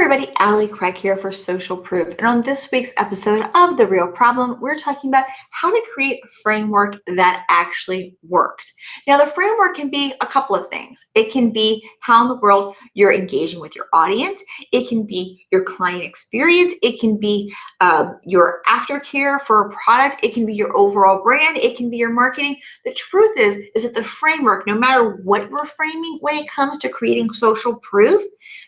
everybody, Allie Craig here for Social Proof. And on this week's episode of The Real Problem, we're talking about how to create a framework that actually works. Now, the framework can be a couple of things. It can be how in the world you're engaging with your audience. It can be your client experience. It can be your aftercare for a product. It can be your overall brand. It can be your marketing. The truth is that the framework, no matter what you're framing when it comes to creating social proof,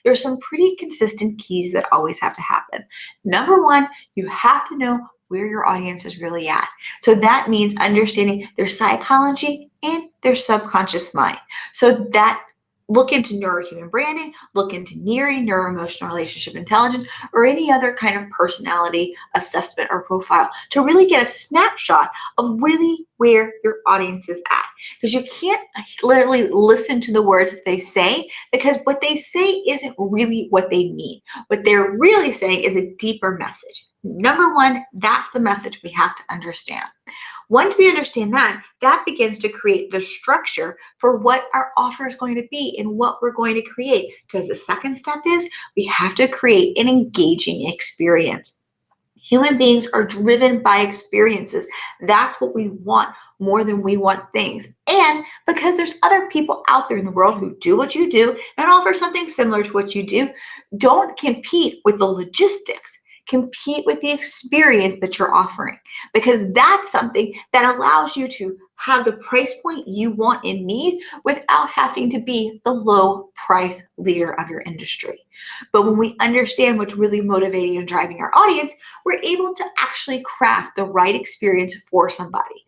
there's some pretty consistent keys that always have to happen. Number one, you have to know where your audience is really at. So that means understanding their psychology and their subconscious mind. So that look into neurohuman branding, look into NERI, neuro-emotional relationship intelligence, or any other kind of personality assessment or profile to really get a snapshot of really where your audience is at. Because you can't literally listen to the words that they say, because what they say isn't really what they mean. What they're really saying is a deeper message. Number one, that's the message we have to understand. Once we understand that, that begins to create the structure for what our offer is going to be and what we're going to create. Because the second step is we have to create an engaging experience. Human beings are driven by experiences. That's what we want more than we want things. And because there's other people out there in the world who do what you do and offer something similar to what you do, don't compete with the logistics. Compete with the experience that you're offering, because that's something that allows you to have the price point you want and need without having to be the low price leader of your industry. But when we understand what's really motivating and driving our audience, we're able to actually craft the right experience for somebody.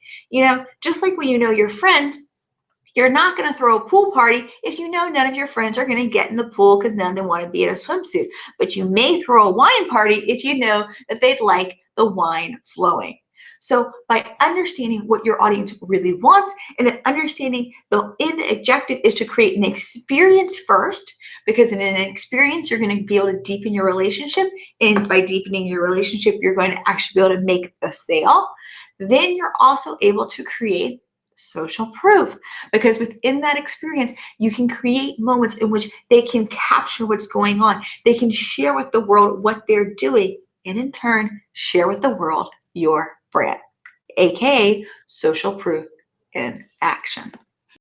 Just like when you know your friend, you're not going to throw a pool party if you know none of your friends are going to get in the pool because none of them want to be in a swimsuit. But you may throw a wine party if you know that they'd like the wine flowing. So by understanding what your audience really wants, and then understanding the objective is to create an experience first, because in an experience, you're going to be able to deepen your relationship. And by deepening your relationship, you're going to actually be able to make the sale. Then you're also able to create social proof, because within that experience, you can create moments in which they can capture what's going on. They can share with the world what they're doing, and in turn, share with the world your brand, aka social proof in action.